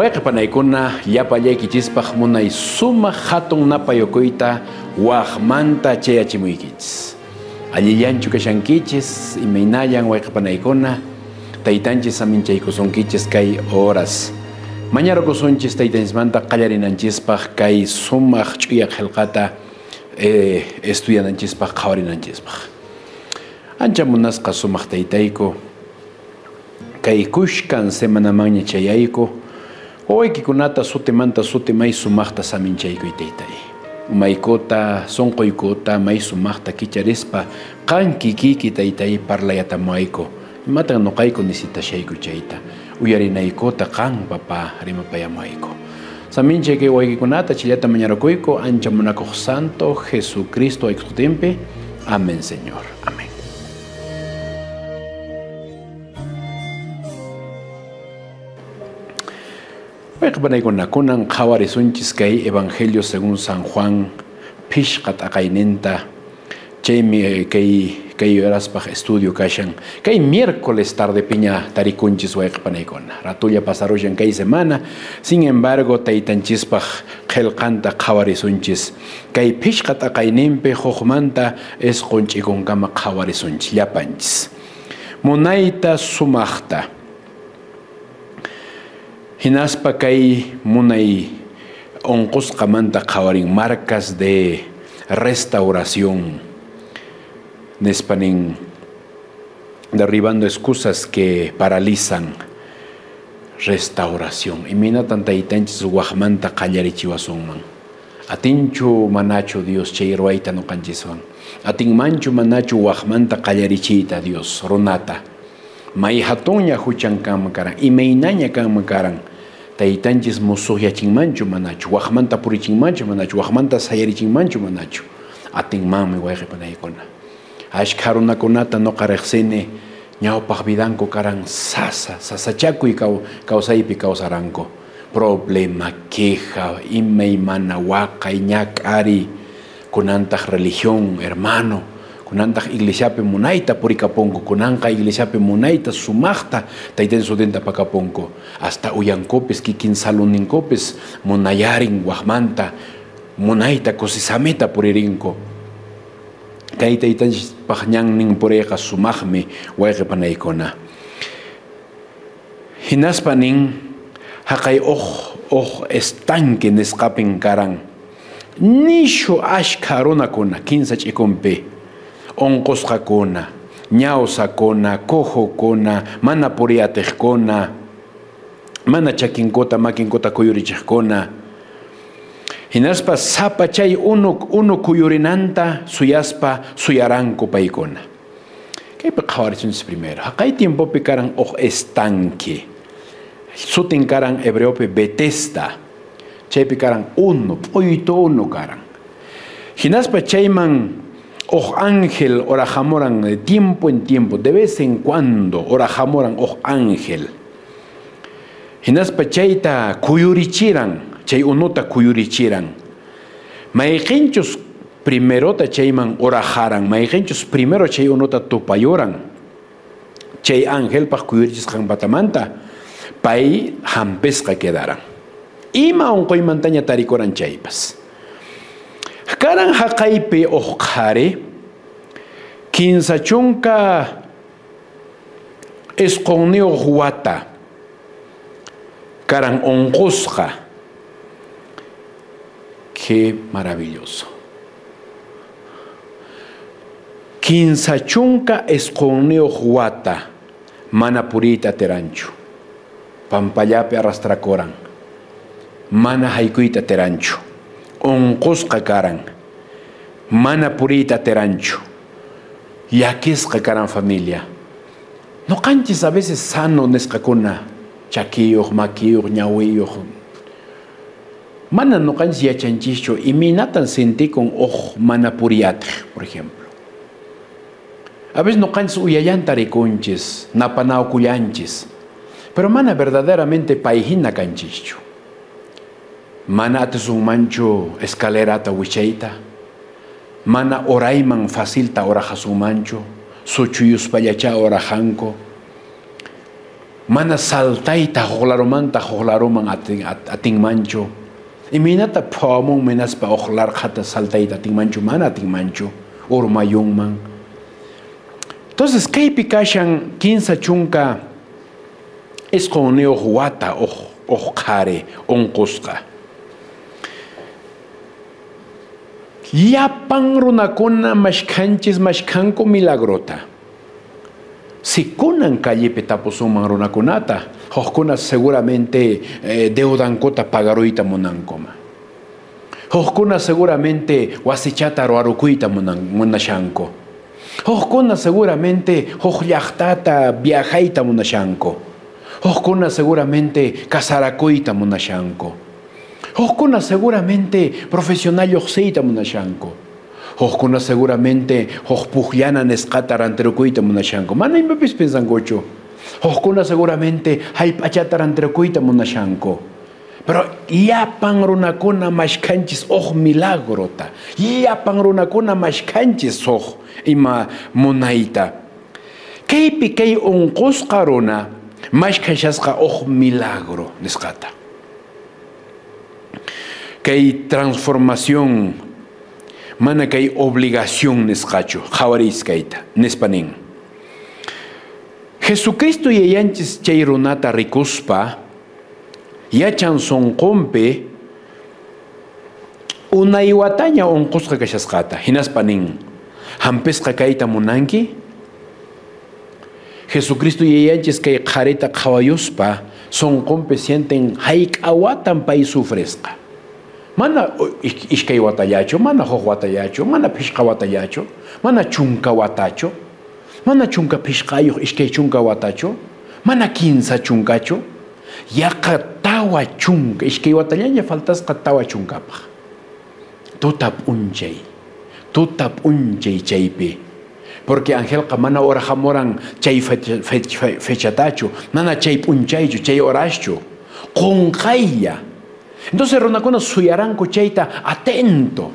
Wayqipanaykuna llapallaykichispaq munay suma hatun napayuquyta waqmanta chayachimuykichis. Allillanchu kashankichis imaynayan wayqipanaykuna taytanchis aminchaykusunkichis kay horas. Mañarakusunchis taytanchismanta qallarinanchispaq kay sumaq ch'uyaq qillqata estudiananchispaq qhawarinanchispaq. Ancha munasqa sumaq taytayku kay kushkan semanamanña chayayku waykikunata sutimanta sutimay sumaqta saminchaykuy taytay. Umaykota, sunquykuta may sumaqta kicharispa qan kikiki taytay parlayatamayku. Imatan nuqayku nisitashayku chayta. Uyarinaykota qan papa rimapayamayku. Saminchay kay waykikunata chillata mañarakuyku ancha munakuq Santo Jesucristo ayqsutinpi. Amén, Señor. Amén. Wayqipanaykuna qhawarisunchis kay Evangelio según San Juan pishqat aqayninta chaymi kay horaspaq estudio kashan kay miércoles tarde piña tarikunchis wayqipanaykuna ratulla pasarushan kay semana. Sin embargo taytanchispaq qillqanta qhawarisunchis kay pishqat aqayninpi huqmanta esqunch'ikunkama qhawarisunchis llapanchis munayta sumaqta. Hinaspa kay munay onqusqamanta qhawarin marcas de restauración nespanin derribando excusas que paralizan restauración iminatan taytanchis waqmanta qallarichiwasunman atinchu manachu Dios chay ruayta nuqanchiswan atinmanchu manachu waqmanta qallarichiyta Dios runata may hatunya huchan kama karan imaynaña kama karan taytanchis musuqyachinmanchu manachu waqmanta purichinmanchu manachu waqmanta sayarichinmanchu manachu atinmanmi wayqipanaykuna ashkha runakunata nuqa riqsini ñawpaq vidanku karan sasachakuy kawsaypi kawsaranku problema queja imaymana waqay ñak'ari kunantaq religión hermano kunantaq iglesiapi munayta purikapunku kunanqa iglesiapi munayta sumaqta taytan sudinta pakapunku hasta uyankupis kikin saluninkupis munayarin waqmanta munayta kusisamita puririnku kay taytanchipaq ñannin puriyqa sumaqmi wayqipanaykuna hinaspa nin haqay estanque nisqapin karan nishu ashkha runakuna kinsa ch'ikunpi onqusqakuna, ñawsakuna, cojokuna, mana puriyatiqkuna, mana chakinkuta, makinkuta kuyurichiqkuna. Hinaspa sapa chay unu kuyurinanta suyaspa suyaranku paykuna. Kaypi qhawarisunchis primero. Haqay tiempopi karan estanque. Sutin karan hebreopi Betesda. Chaypi karan p'uyto unu karan. Hinaspa chayman ángel orajamoran de tiempo en tiempo, de vez en cuando orajamoran ángel. Hinaspa chayta kuyurichiran, chay unuta kuyurichiran. Mayqinchus primerota chayman orajaran, mayqinchus primero chay unuta tupayoran. Chay ángel paq kuyurichisqan patamanta, pay hampesqa quedaran. Ima unquymantaña tarikoran chaypas. Karan haqaypi qhari kinsa chunka esqunniuq wata karan onqusqa. Qué maravilloso. Kinsa chunka esqunniuq wata mana puriyta teranchu pampallapi arrastrakoran mana haykuyta teranchu onqusqa karan mana puriyta teranchu llakisqa karan familia nuqanchis a veces sano nisqakuna chakiyuq makiyuq ñawiyuq mana nuqanchis yachanchischu iminatan sintikun mana puriyatiq por ejemplo a veces nuqanchis uyayanta rikunchis napanawkullanchis pero mana verdaderamente payhina kanchischu mana atisunmanchu escalerata wichayta, mana orayman facilta orajasunmanchu, suchuyuspallacha orajanku. mana saltayta hoqlarumanta hoqlaruman atinmanchu. Iminata phawamun menaspa hoqlarqata saltayta atinmanchu mana atinmanchu urmayunman. Entonces kaypi kashan 15 chunka esqoneo wata qhari unqusqa. Llapan runakuna mashkanku milagrota. Si kunan callepi tapusuman runakunata, hukuna seguramente deudankota pagaruyta munankoma. Hukuna seguramente wasichata ruarukuyta munashanko. Hukuna seguramente llaqtata viajayta munashanko. Hukuna seguramente kasarakuyta munashanko. Hukuna seguramente profesional yoxeita munashanko. Hukuna seguramente pujllana nesqata rantirukuyta munashanko. Mana imapis pensankuchu. Hukuna seguramente hallp'achata rantirukuyta munashanko. Pero llapan runakuna mashkanchis milagrota. Llapan runakuna mashkanchis ima munayta. Kaypi kay unqusqa runa mashkashasqa milagro nisqata. Kay transformación mana kay obligación nisqachu qhawarisqayta nispanin. Jesucristo yayanchis chay runata rikuspa yachan sonqunpi unay wataña unqusqa kashasqata hinaspanin hampisqa kayta munanki. Jesucristo yayanchis kay qharita qhawayuspa sonqunpi sienten hayk'awatan pay sufresqa. Mana ishkay watallachu, mana huk watallachu, mana pishqa watallachu, mana chunka watachu, mana chunka pishqayuq ishkay chunka watachu, mana 15 chunkachu, yaqa tawa chunka, ishkay watallaña faltasqa tawa chunkapaq. Tutap unchay chaypi. Porque Angelqa mana orahamoran chay fechatachu, mana chay punchaychu, chay oraschu, qunqayya. Entonces runakuna suyaranku chayta atento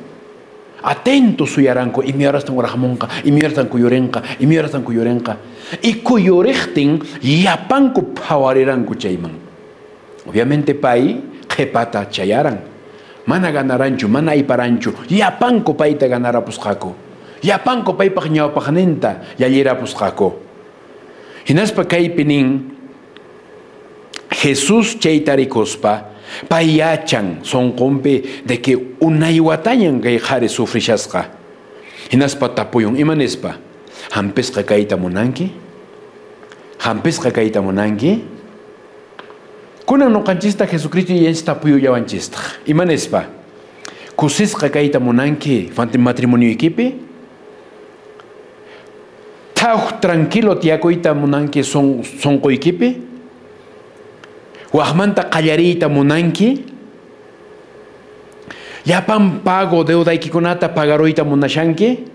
suyaranku imiarastan orahamunqa, imiarastan kuyurenqa, y kuyuriqtin llapanku phawariranku chayman. Obviamente pay qhipata chayaran, mana ganaranchu, mana ayparanchu, llapanku payta ganarapusqaku, llapanku paypaq ñawpaqninta yallirapusqaku. Hinaspa kaypinin Jesús chayta rikuspa pay yachan sonqunpi de que unay watañan kay qhari sufrishasqa. Hinaspa tapuyun imanispa hampisqa kayta munanki. Kunan nuqanchista Jesucristo yanchin tapuyu yawanchista imanispa kusisqa kayta munanki matrimonioykipi. Tawq tranquilo tiyakuyta munanki sonquykipi. Waqmanta qallariyta munanki. Llapan pago deudaykikunata pagaruyta munashanki.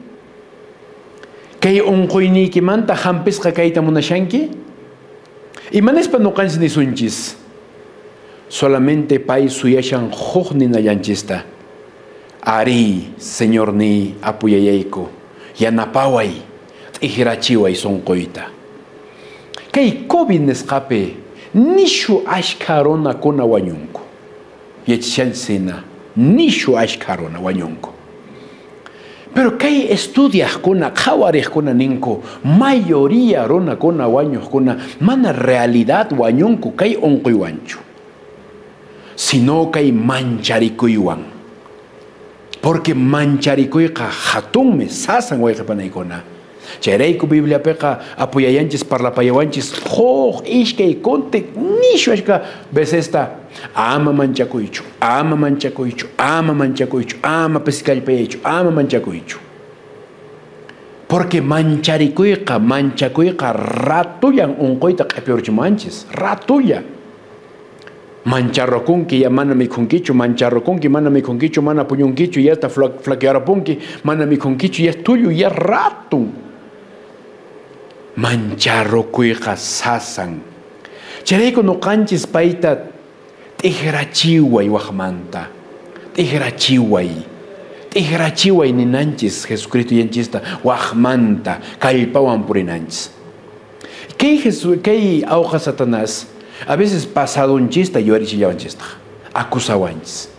Kay unquyniykimanta hampisqa kayta munashanki. Imanispa nuqanchis nisunchis. Solamente pay suyashan huk ninayanchista. Ari, Señor ni apuyayayku. Yanapaway, t'ihirachiway sonquyta. Kay COVID nisqapi nishu ashka runakuna wañunku. Yachishansina nishu ashka runa wañunku. Pero kay estudiaqkuna, qhawariqkuna ninku mayoría runakuna wañuqkuna mana realidad wañunku kay unquywanchu, sino kay mancharikuywan. Porque mancharikuyqa hatunmi sasan wayqipanaykuna. Chayrayku Bibliapiqa apuyayanchis parlapayawanchis huk ishkay kuntik nishu ashka vesesta ama manchakuychu, ama piskallpayaychu, ama manchakuychu. Porque manchakuyqa ratullan unquyta q'ipiurchimanchis, ratulla. Mancharrokunki ya mana mikhunkichu, mancharrokunki mana mikhunkichu, mana puñunkichu ya hasta flaquearapunki, mana mikhunkichu ya tullu ya ratun. Mancharrokuyqa sasan. Chayrayku nuqanchis payta t'ihrachiway waqmanta. T'ihrachiway ninanchis Jesucristo yanchista waqmanta kallpawan purinanchis. ¿Qué auja Satanás? A veces pasado un chista y ahora chista. Acusawanchis.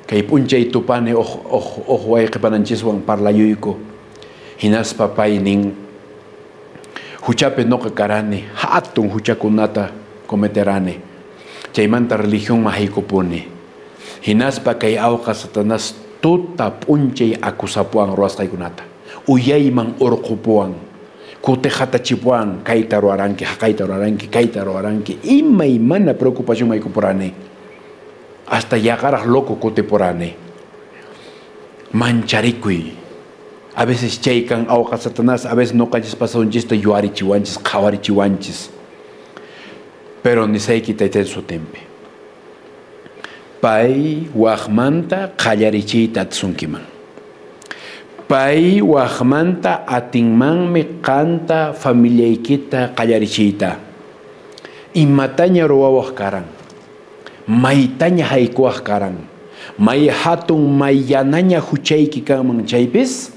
Que punchay tupane ojo ay que pananchiswan parla yuiko. Hinas papay nin. Huchape no karane. Hatun huchakunata cometerane. Chaymanta religión mágico pone. Hinas pa kay auja Satanás tuta punchay acusapuan roasta ikunata. Uyayman orkupuan. Kute hatachipuan kaitaro aranki, kaitaro aranki. Mana preocupación may kupurane. Hasta llegar a loco kute porane. Mancharikui. A veces chaykan auja Satanás, a veces no calles pasado un chiste yuari chiwanchis, kawari chiwanchis. Pero ni se quita en su tempe. Pai wahmanta kallarichita tsunkiman. Pai wahmanta atingman me canta familia ikita kallarichita. Imataña roawah karan. Maitaña haikuah karan. May hatun mayanaña huchayki kaman chaypis.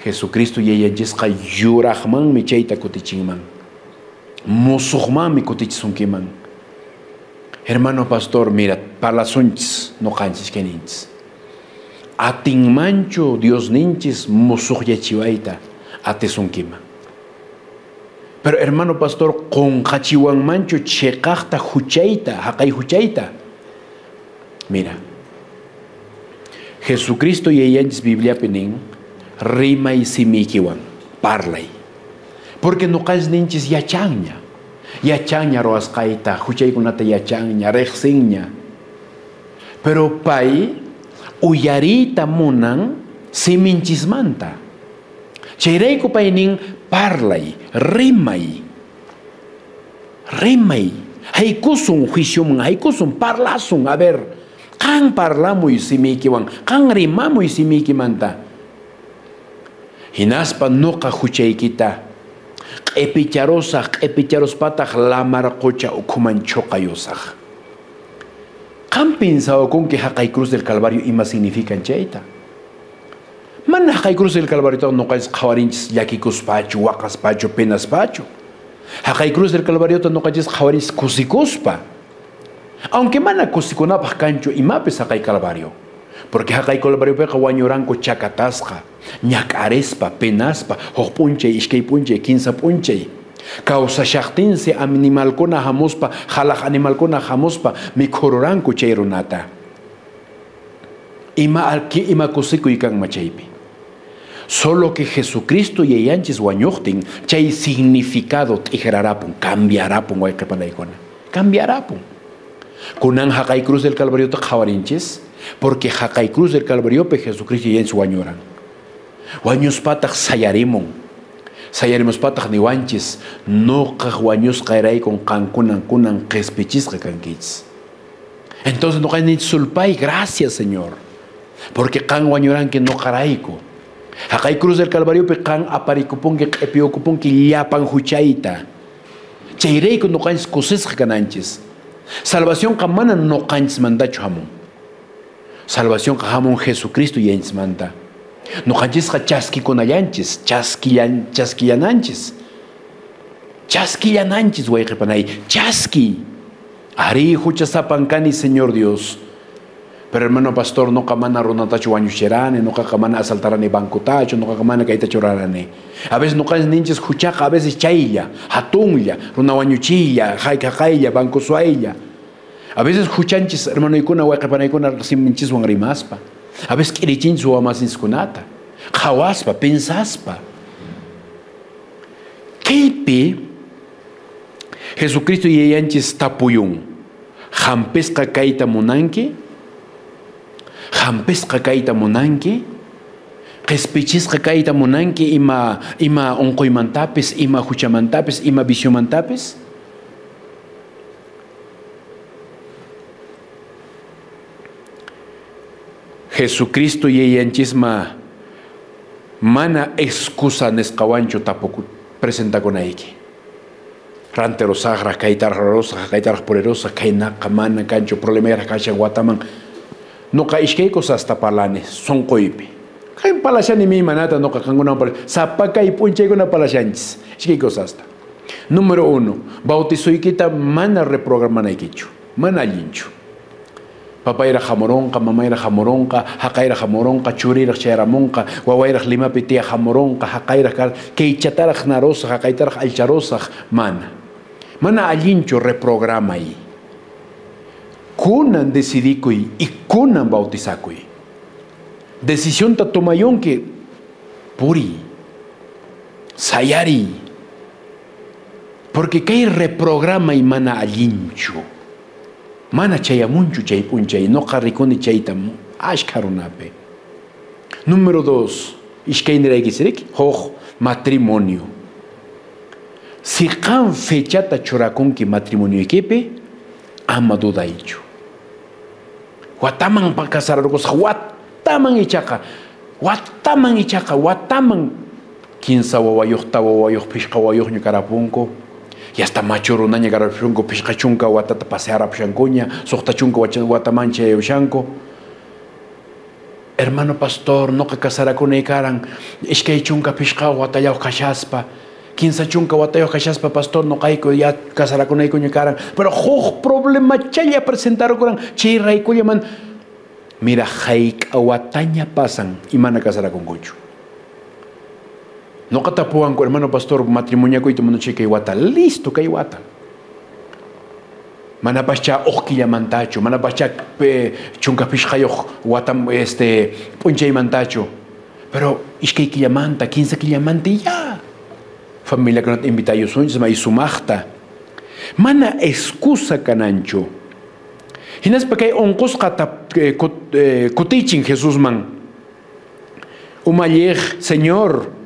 Jesucristo yayanchesqa yuraqman mi chayta kutichinman. Musuqman mi kutichisunkiman. Hermano pastor, mira, parlasunchis no canchis keninchis. Atingmancho Dios ninchis musuqyachiwayta atesunkiman. Pero hermano pastor, con hachiwanmancho cheqaqta huchayta, haqay huchayta. Mira, Jesucristo yayanchis Biblia penin rimay simikiwan, parlay. Porque no calles ninchis yachanña. Yachanña roasqayta, huchaykunata yachanña, reqsinña. Pero pay uyarita munan siminchismanta. Chayrayku paynin parlay, rimay. Haykusun juiciuman, haykusun parlasun. A ver, kan parlamuy simikiwan, kan rimamuy simikimanta. Hinaspa nuqa huchaykita q'ipicharospataj lamarqucha ukhuman choqayusaq. ¿Kan pensado con que haqay cruz del Calvario ima significan chayta? Mana haqay cruz del Calvario no qalles qhawarinchis llakikuspachu, waqaspachu, penaspachu. Haqay cruz del Calvario no qalles qhawarinchis kusikuspa. Aunque mana kusikunapaq kanchu imapis haqay Calvario. Porque haqay Calvario peqa wañuranku chakatasqa, ñak'arispa, penaspa, huk p'unchay, ishkay p'unchay, kinsa p'unchay. Kawsashaqtinsi animalkuna hamuspa, halaq animalkuna hamuspa, mikhururanku chay runata. Ima kusikuy kanma chaypi. Solo que Jesucristo yayanchis wañuqtin, chay significado t'ijrarapun, cambiarapun wayqipanaykuna. Cambiarapun. Kunan haqay cruz del Calvario qhawarinchis, porque haqay cruz del Calvario pe Jesucristo yayanchis wañuran. Wañuspataq sayarimun. Sayarimus pataq niwanchis nuqaq wañusqayraykum qankunan qhispichisqa kankichis. Entonces nuqa ni sulpay, gracias Señor, porque qan wañuranki nuqarayku. Haqay cruz del Calvario pe qan aparikupunki q'ipiukupunki llapan huchayta. Chayrayku nuqanchis kusisqa kananchis. Salvación qa mana nuqanchis mandachu hamun. Salvación qa hamun Jesucristo yanchis manda. Nuqanchisqa chaskikunallanchis, chaskillananchis. Chaskillananchis wayqipanay, chaski. Ari huchasapankani Señor Dios. Pero hermano pastor, nuqa mana runatachu wañuchirani, nuqa mana asaltarani bancutachu, nuqa mana kayta churarani. A veces nuqanchis ninchis huchaqa, a veces chaylla, hatunlla, runa wañuchilla, haykaqaylla, bancusuaylla. A veces huchanchis hermanoykuna wayqipanaykuna siminchiswan rimaspa. A veces kirichinchis wamasinchikkunata, qhawaspa, pensaspa. Kaypi Jesucristo yayanchis tapuyun. Hampisqa kayta munanki, qhispichisqa kayta munanki ima unquymantapis, ima huchamantapis, ima visiomantapis. Jesucristo yayanchisma mana excusa nesqawanchu tapuku presentakunayki. Rantero sagra, kaytaraq rosa, kaytaraq poderosa, kaynaqa mana kanchu problema kashan wataman. Nuqa ishkay cosasta parlani sonqoypi. Kay palashani mi manata nuqa kankuna sapakay p'unchaykuna palashanchis ishkay cosasta. Número uno, bautizoykita mana reprogramanaykichu, mana allinchu. Papayra jamoronqa, mamayra jamoronqa, haqayra jamoronqa, churira chayramonqa, wawayra limapi tiya jamoronqa, haqayra kaychataraq narosaq, haqaytaraq alcharosaq, mana. Mana allinchu reprogramay. Kunan decidikuy y kunan bautizakuy. Decisión ta tomayonki puri, sayari. Porque kay reprograma y mana allinchu. Mana chayamunchu chay punchay, no qarrikuni chaytam ashkarunape. Número 2, ishkayniraykichik, hoj matrimonio. Si qan fechata churakunki matrimonio equipe, ama dudaychu. Wataman pa casararukos, wataman ichaqa, wataman quinza wawayuq, tawawayuq, pishqa wawayuq ñukarapunku. Y hasta machurunanya garapshunko, pishqa chunka watata pasearapshankuña, suqta chunka watamancha ushanko. Hermano pastor, no que casarakunay karan, ishkay chunka pishqa watayaw kashaspa, quinza chunka watayaw kashaspa pastor no kayko ya casarakunay kuña karan, pero hoj problema chaya presentaron kuran, chay raykuya man, mira haik awataña pasan y mana casarakunkuchu. No katapuan ko hermano pastor matrimonio ko ito mo kay wata listo kay wata. Manapascha okilla mantacho, manapascha chunka pishkayo watam punchay mantacho. Pero iskay killamanta, 15 killamanta ya. Familia que no te invita yo son may sumachta. Mana excusa kanancho. Hinas pa kay onkos kata kutichin Jesús man. Umayej, Señor.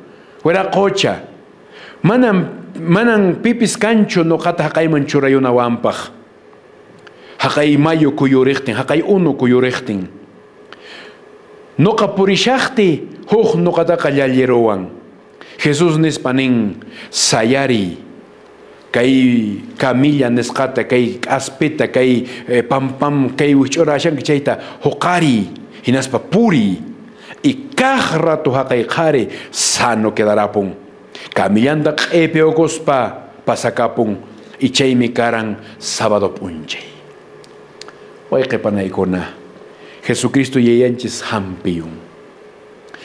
Fuera cocha. Manan pipis cancho no kata hakay manchurayuna wampaj. Hakay mayo kuyurichtin, hakay uno kuyurichtin. No kapurishachti, huj no kata kallalyerowan. Jesús nispanin sayari. Kay camilla neskata, kay aspeta, kay pam, kay uchorashan kichayta, hokari, hinaspa puri. Y cada rato hakay kare sano quedará pun. Camillanda epeogospa pasacapun y chay mi karan sábado punche. Oye que panaikona. Jesucristo yeyanchis hampiun.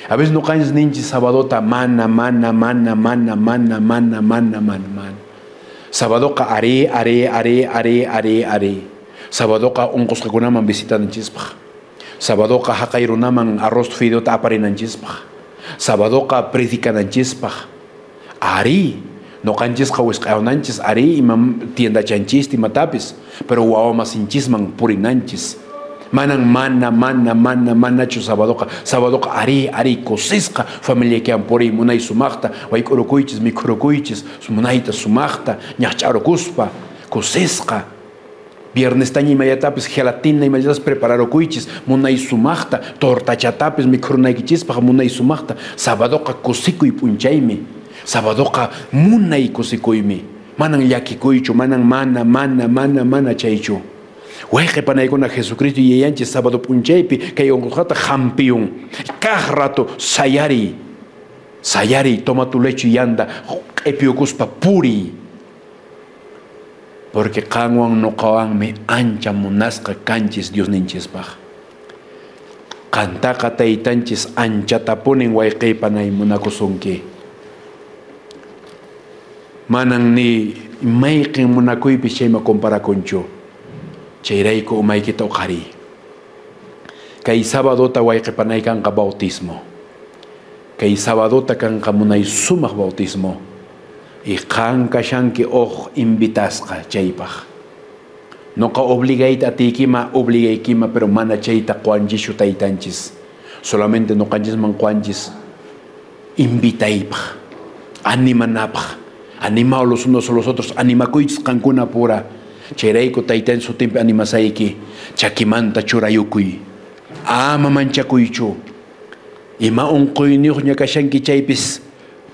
A veces no caes ninchi sabadota mana. Sabadoka are. Sabadoka unkos kakunaman visita ninchispa. Sabadoka hakayrunaman arroz fideo taparinanchispaj. Sabadoka predicananchispaj. Ari, no kanchisqa wisqawnanchis ari imam tienda chanchisti matapis, pero wawama sinchisman purinanchis. Manan manachu sabadoka ari kosisqa familia que ampuri munay sumaqta wayk'urukuychis mikhurukuychis munayta sumaqta ñaqch'arukuspa kosisqa. Viernes taña imayatapis gelatina imayatas preparar okuychis munay sumaqta tortachatapis mikhurunaykichispaq munay sumaqta sabadoqa kusikuy punchaymi sabadoqa munay kusikuymi manan llakikuychu manan mana chaychu wayqi panaykuna Jesucristo yayanchis sábado punchaypi kay unqusqata hampiyun kaq rato sayari toma tu lecho y anda q'ipiyukuspa puri. Porque qanwan nuqawan me ancha munasqa kanchis Dios ninchispaq. Qantaqa taytanchis anchata punin wayqiypanay munakusunki. Manan ni mayqin munakuypi chayma comparakunchu. Chayrayku umaykita uqhari. Kay sabadota wayqiypanay kanqa bautismo. Kay sabadota kanqa munay sumaq bautismo. Y qanka shanki invitasqa chaypaq. No ka obligayta atikima, obligaykima, pero mana chayta quanchishu taytanchis. Solamente no qanchisman quanchis invitaypaq, animanapaq, animaw los unos a los otros, animakuychis qankuna pura. Chayrayku taytan sutimpi animasayki, chakimanta churayukuy, ama manchakuychu. Ima unquyniyuq ñakashanki chaypis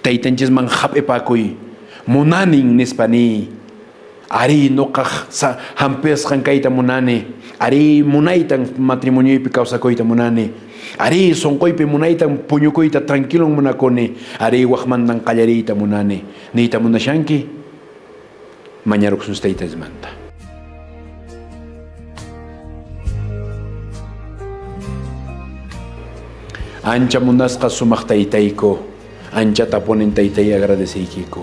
taytanchisman hap'ipakuy. Munanin nispani ari noqaq hampesqan kayta munani ari munaytan matrimonioypi kawsakuyta munani ari sonqoypi munaytan puñukuyta tranquilon munakuni ari waqmantan qallariyta munani niyta munashanki mañarukusunchis taytaysmanta. Ancha munasqa sumaq taytayku, ancha tapunin taytay agradeciykiku.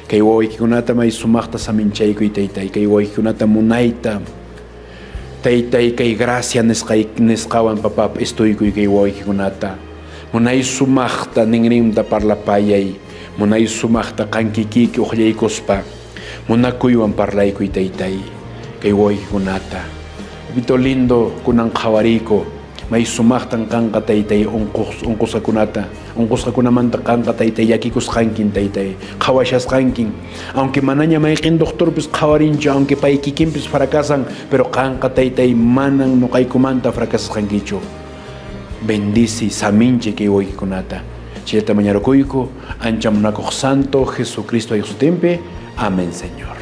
Kay wawaykikunata may sumaqta saminchaykuy taytay, kay wawaykikunata munayta taytay kay gracia nisqawan papap estuykuy kay wawaykikunata. Munay sumaqta ninrimta parlapayay, munay sumaqta qankikiki uqllaykuspa, munakuywan parlaykuy taytay kay wawaykikunata. Vito lindo kunan qhawariyku, may sumaqtan kanqa taytay unqusqakunamanta kanqa taytay llakikusqankin taytay, qhawashasqankin. Aunque manaña mayqin doctorpis qhawarinchu, aunque pay kikinpis fracasan, pero kanqa taytay manan nuqaykumanta fracasasqankichu. Bendici saminche kay wawaykikunata. Chayta mañarukuyku, ancha munakuq Santo Jesucristo ayusutempe. Amén, Señor.